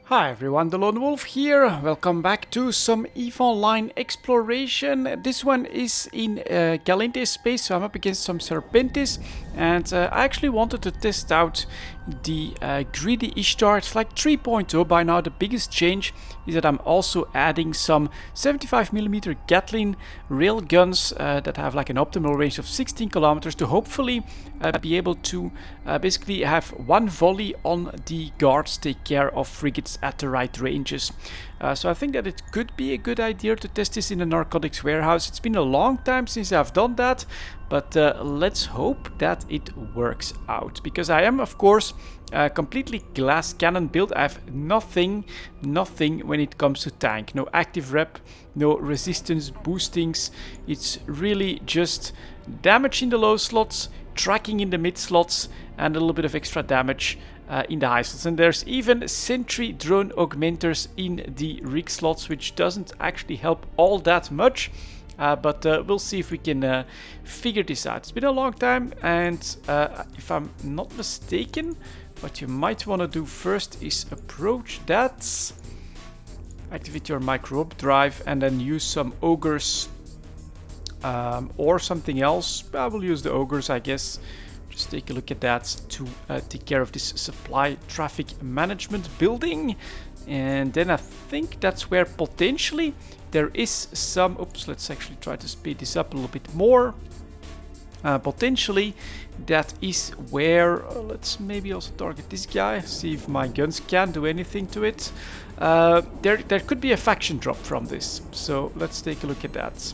Hi everyone, delonewolf here. Welcome back to some EVE Online exploration. This one is in Gallente space, so I'm up against some Serpentis, and I actually wanted to test out the greedy Ishtar. It's like 3.0 by now. The biggest change is that I'm also adding some 75mm Gatling railguns that have like an optimal range of 16 kilometers to hopefully be able to basically have one volley on the guards, take care of frigates at the right ranges. So I think that it could be a good idea to test this in a narcotics warehouse. It's been a long time since I've done that, but let's hope that it works out, because I am of course completely glass cannon build. I have nothing when it comes to tank. No active rep, no resistance boostings. It's really just damage in the low slots, tracking in the mid slots, and a little bit of extra damage in the high slots. And there's even sentry drone augmenters in the rig slots, which doesn't actually help all that much. But we'll see if we can figure this out. It's been a long time, and if I'm not mistaken, what you might want to do first is approach that, activate your microbe drive, and then use some ogres or something else. I will use the ogres, I guess. Just take a look at that to take care of this supply traffic management building. And then I think that's where potentially there is some... Oops, let's actually try to speed this up a little bit more. Potentially that is where... let's maybe also target this guy, see if my guns can do anything to it. There could be a faction drop from this, so let's take a look at that.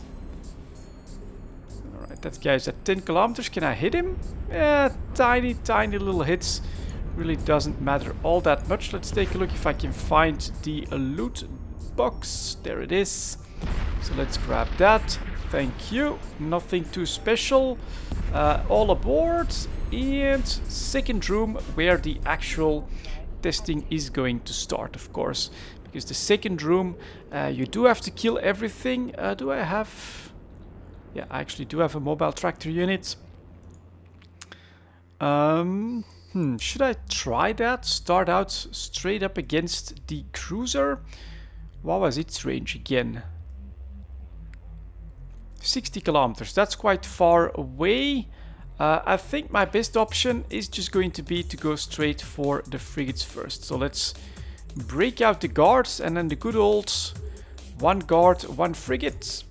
Alright, that guy is at 10 kilometers. Can I hit him? Yeah, tiny little hits. Really doesn't matter all that much. Let's take a look if I can find the loot box. There it is. So let's grab that. Thank you. Nothing too special. All aboard. And second room where the actual testing is going to start, of course. Because the second room, you do have to kill everything. Do I have... Yeah, I actually do have a mobile tractor unit. Should I try that? Start out straight up against the cruiser? What was its range again? 60 kilometers. That's quite far away. I think my best option is just going to be to go straight for the frigates first. So let's break out the guards and then the good old one guard, one frigate.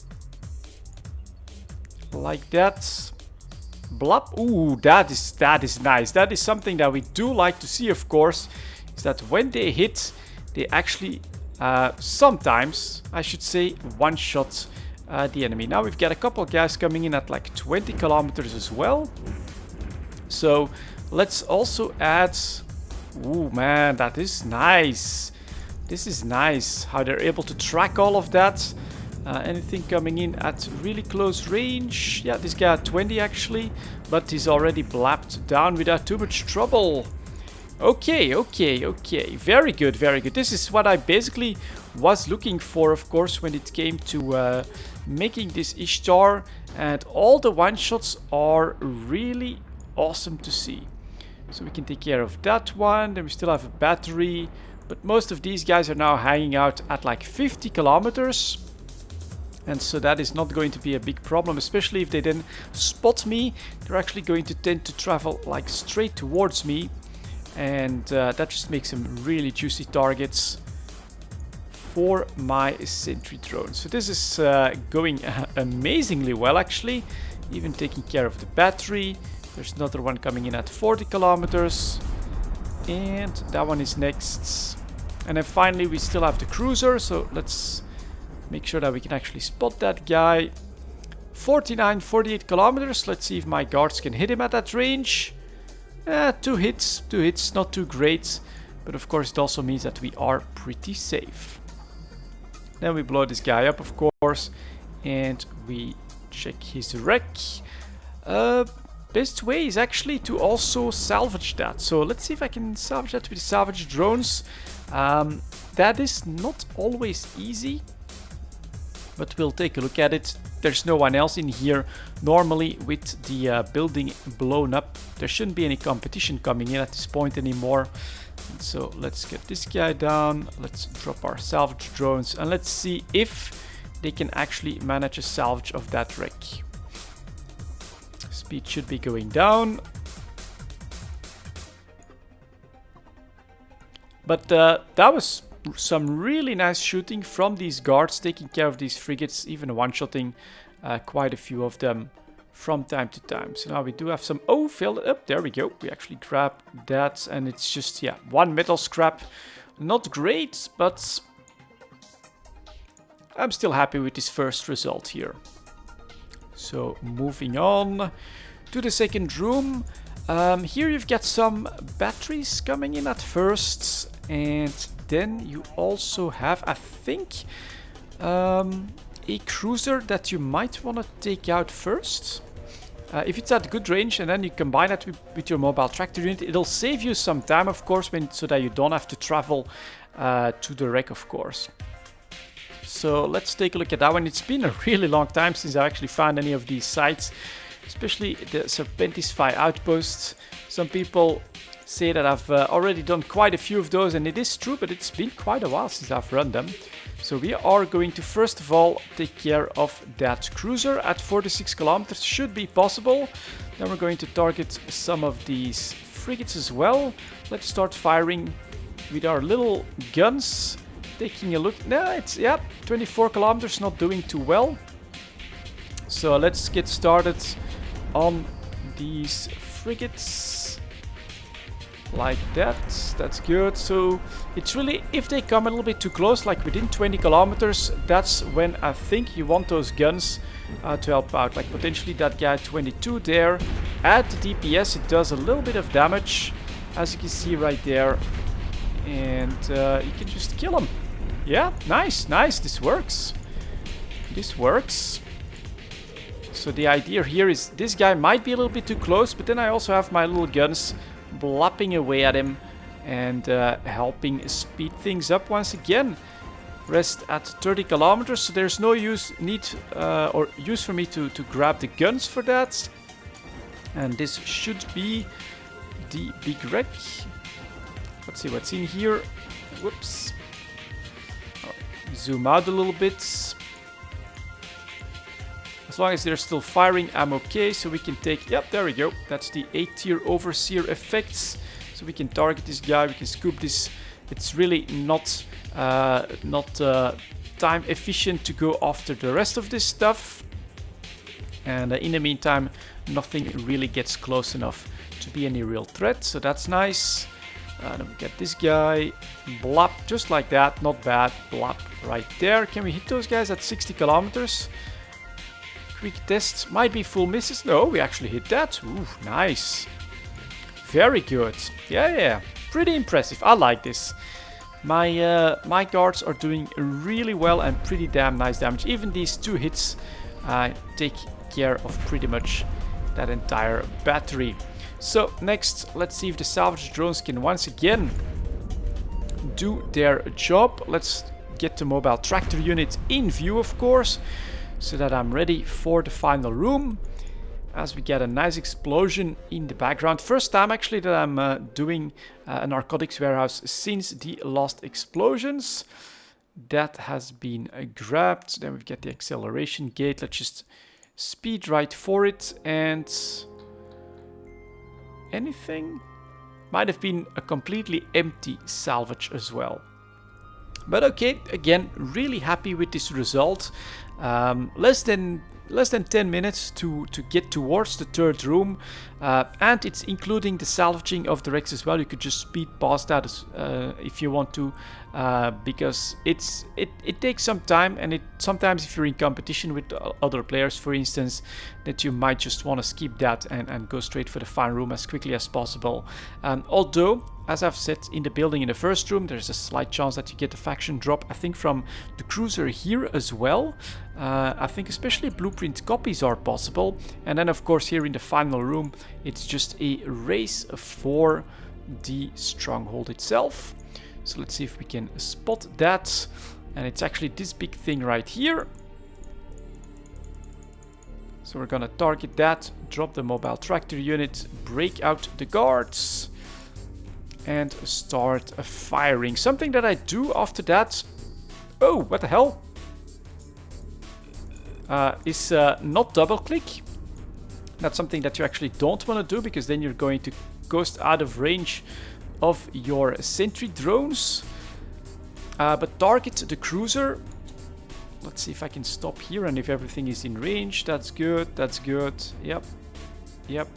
Like that. Blop. Ooh, that is nice. That is something that we do like to see, of course, is that when they hit, they actually sometimes, I should say, one-shot the enemy. Now we've got a couple of guys coming in at like 20 kilometers as well. So let's also add... Ooh, man, that is nice. This is nice, how they're able to track all of that. Anything coming in at really close range? Yeah, this guy at 20 actually, but he's already blapped down without too much trouble. Okay. Very good, very good. This is what I basically was looking for, of course, when it came to making this Ishtar. And all the one-shots are really awesome to see. So we can take care of that one. Then we still have a battery. But most of these guys are now hanging out at like 50 kilometers. And so that is not going to be a big problem, especially if they then spot me. They're actually going to tend to travel like straight towards me. And that just makes them really juicy targets for my sentry drone. So this is going amazingly well, actually. Even taking care of the battery. There's another one coming in at 40 kilometers. And that one is next. And then finally we still have the cruiser. So let's... make sure that we can actually spot that guy. 48 kilometers. Let's see if my guards can hit him at that range. Two hits, not too great. But of course it also means that we are pretty safe. Then we blow this guy up, of course. And we check his wreck. Best way is actually to also salvage that. So let's see if I can salvage that with salvage drones. That is not always easy. But we'll take a look at it. There's no one else in here. Normally with the building blown up, there shouldn't be any competition coming in at this point anymore. And so let's get this guy down. Let's drop our salvage drones and let's see if they can actually manage a salvage of that wreck. Speed should be going down. But that was some really nice shooting from these guards, taking care of these frigates, even one-shotting quite a few of them from time to time. So now we do have some... Oh, filled it up. There we go. We actually grab that and it's just, yeah, one metal scrap. Not great, but I'm still happy with this first result here. So moving on to the second room. Here you've got some batteries coming in at first, and then you also have, I think, a cruiser that you might want to take out first. If it's at good range and then you combine that with your mobile tractor unit, it'll save you some time, of course, so that you don't have to travel to the wreck, of course. So let's take a look at that one. It's been a really long time since I actually found any of these sites, especially the Serpentis Phi outposts. Some people say that I've already done quite a few of those, and it is true, but it's been quite a while since I've run them. So we are going to first of all take care of that cruiser at 46 kilometers. Should be possible. Then we're going to target some of these frigates as well. Let's start firing with our little guns. Taking a look. No, it's, yeah, 24 kilometers, not doing too well. So let's get started on these frigates. Like that. That's good. So it's really, if they come a little bit too close, like within 20 kilometers, that's when I think you want those guns to help out. Like potentially that guy 22 there. At the DPS, it does a little bit of damage, as you can see right there. And you can just kill him. Yeah, nice, nice. This works. This works. So the idea here is this guy might be a little bit too close, but then I also have my little guns blapping away at him and helping speed things up once again. Rest at 30 kilometers, so there's no use for me to grab the guns for that. And this should be the big wreck. Let's see what's in here. Whoops. Zoom out a little bit. As long as they're still firing, I'm okay. So we can take... Yep, there we go. That's the 8-tier overseer effects. So we can target this guy. We can scoop this. It's really not time efficient to go after the rest of this stuff. And in the meantime, nothing really gets close enough to be any real threat. So that's nice. Then we get this guy. Blop, just like that. Not bad. Blop right there. Can we hit those guys at 60 kilometers? Quick test. Might be full misses. No, we actually hit that. Ooh, nice. Very good. Yeah. Pretty impressive. I like this. My guards are doing really well and pretty damn nice damage. Even these 2 hits take care of pretty much that entire battery. So next, let's see if the salvage drones can once again do their job. Let's get the mobile tractor unit in view, of course, so that I'm ready for the final room. As we get a nice explosion in the background. First time actually that I'm doing a narcotics warehouse since the last explosions. That has been grabbed. Then we get the acceleration gate. Let's just speed right for it. And anything? Might have been a completely empty salvage as well. But okay, again, really happy with this result. Less than 10 minutes to get towards the third room, and it's including the salvaging of the wrecks as well. You could just speed past that if you want to, because it takes some time, and sometimes if you're in competition with other players, for instance, that you might just want to skip that and go straight for the final room as quickly as possible. Although, as I've said, in the building in the first room, there's a slight chance that you get a faction drop, I think, from the cruiser here as well. I think especially blueprint copies are possible. And then, of course, here in the final room, it's just a race for the stronghold itself. So let's see if we can spot that. And it's actually this big thing right here. So we're gonna target that, drop the mobile tractor unit, break out the guards. and start firing. Something that I do after that, oh, what the hell, is not double click. That's something that you actually don't want to do, because then you're going to ghost out of range of your sentry drones. But target the cruiser. Let's see if I can stop here, and if everything is in range. That's good, that's good. Yep, yep,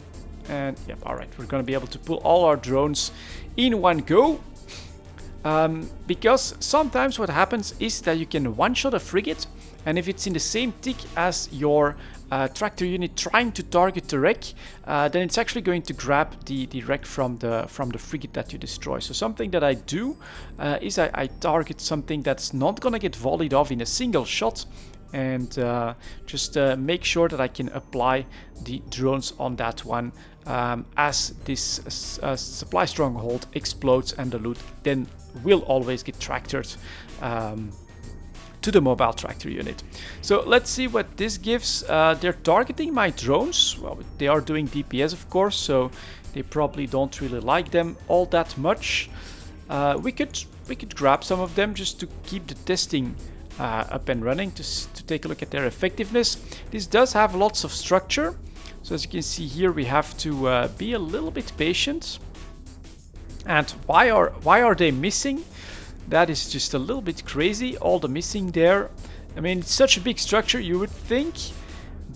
and yep. All right, we're going to be able to pull all our drones in one go. Because sometimes what happens is that you can one-shot a frigate, and if it's in the same tick as your tractor unit trying to target the wreck, then it's actually going to grab the wreck from the frigate that you destroy. So something that I do is I target something that's not gonna get volleyed off in a single shot, and just make sure that I can apply the drones on that one as this supply stronghold explodes, and the loot then will always get tractored to the mobile tractor unit. So let's see what this gives. They're targeting my drones. Well, they are doing DPS, of course, so they probably don't really like them all that much. We could grab some of them just to keep the testing up and running, to take a look at their effectiveness. This does have lots of structure, so as you can see here, we have to be a little bit patient. And why are they missing? That is just a little bit crazy, all the missing there. I mean, it's such a big structure, you would think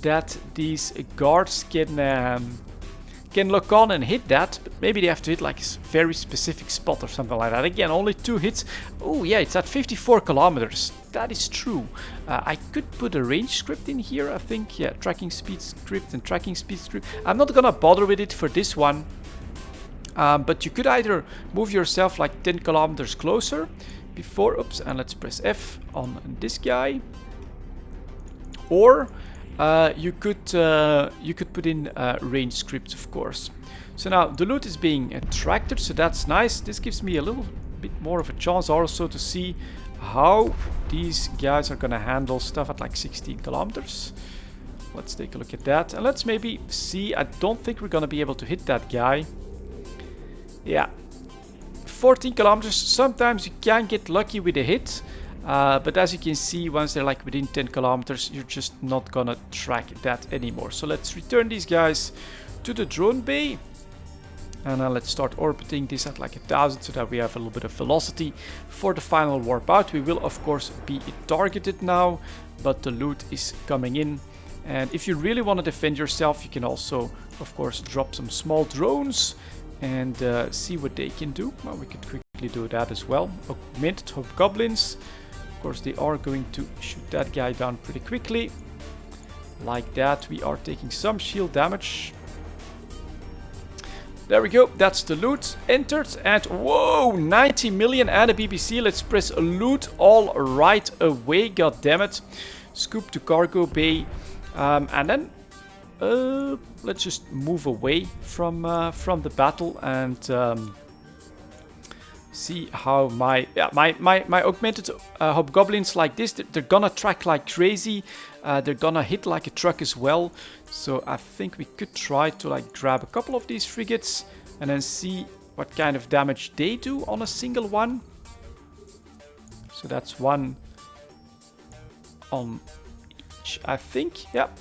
that these guards can lock on and hit that, but maybe they have to hit like a very specific spot or something like that. Again, only 2 hits. Oh yeah, it's at 54 kilometers. That is true. I could put a range script in here, I think. Yeah, tracking speed script and tracking speed script. I'm not gonna bother with it for this one. But you could either move yourself like 10 kilometers closer before, oops, and let's press F on this guy, or you could put in range scripts, of course. So now the loot is being attracted, so that's nice. This gives me a little bit more of a chance also to see how these guys are gonna handle stuff at like 16 kilometers. Let's take a look at that, and let's maybe see. I don't think we're gonna be able to hit that guy. Yeah, 14 kilometers. Sometimes you can get lucky with a hit, but as you can see, once they're like within 10 kilometers, you're just not gonna track that anymore. So let's return these guys to the drone bay, and let's start orbiting this at like 1000, so that we have a little bit of velocity for the final warp out. We will of course be targeted now, but the loot is coming in. And if you really want to defend yourself, you can also of course drop some small drones and see what they can do. Well, we could quickly do that as well. Augmented hobgoblins. Of course, they are going to shoot that guy down pretty quickly. Like that. We are taking some shield damage. There we go. That's the loot. Entered. And whoa, 90 million and a BBC. Let's press loot all right away. God damn it. Scoop to cargo bay. And then let's just move away from the battle and see how my augmented hobgoblins like this, they're gonna track like crazy. They're gonna hit like a truck as well. So I think we could try to like grab a couple of these frigates and then see what kind of damage they do on a single one. So that's one on each, I think. Yep.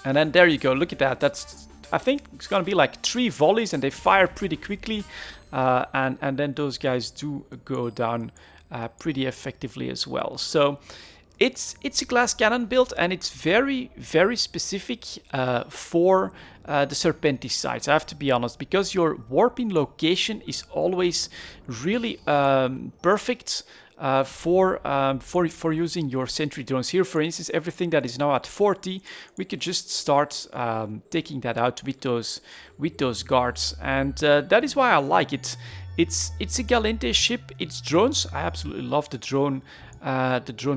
And then there you go, look at that. That's, I think it's gonna be like 3 volleys, and they fire pretty quickly. And then those guys do go down pretty effectively as well. So it's a glass cannon build, and it's very, very specific for the Serpentis sites, I have to be honest, because your warping location is always really perfect for using your sentry drones. Here, for instance, everything that is now at 40, we could just start taking that out with those guards, and that is why I like it. It's a Gallente ship. It's drones. I absolutely love the drone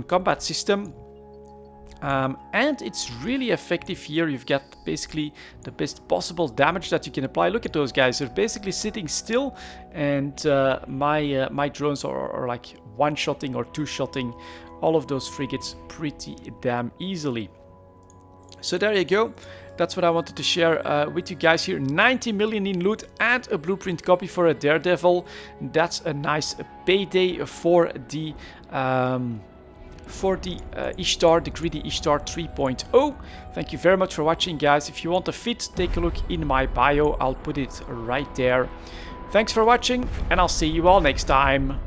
combat system. And it's really effective here. You've got basically the best possible damage that you can apply. Look at those guys. They're basically sitting still, and my drones are like one-shotting or two-shotting all of those frigates pretty damn easily. So there you go. That's what I wanted to share with you guys here. 90 million in loot and a blueprint copy for a Daredevil. That's a nice payday for the Ishtar, the greedy Ishtar 3.0. Thank you very much for watching, guys. If you want a fit, take a look in my bio. I'll put it right there. Thanks for watching, and I'll see you all next time.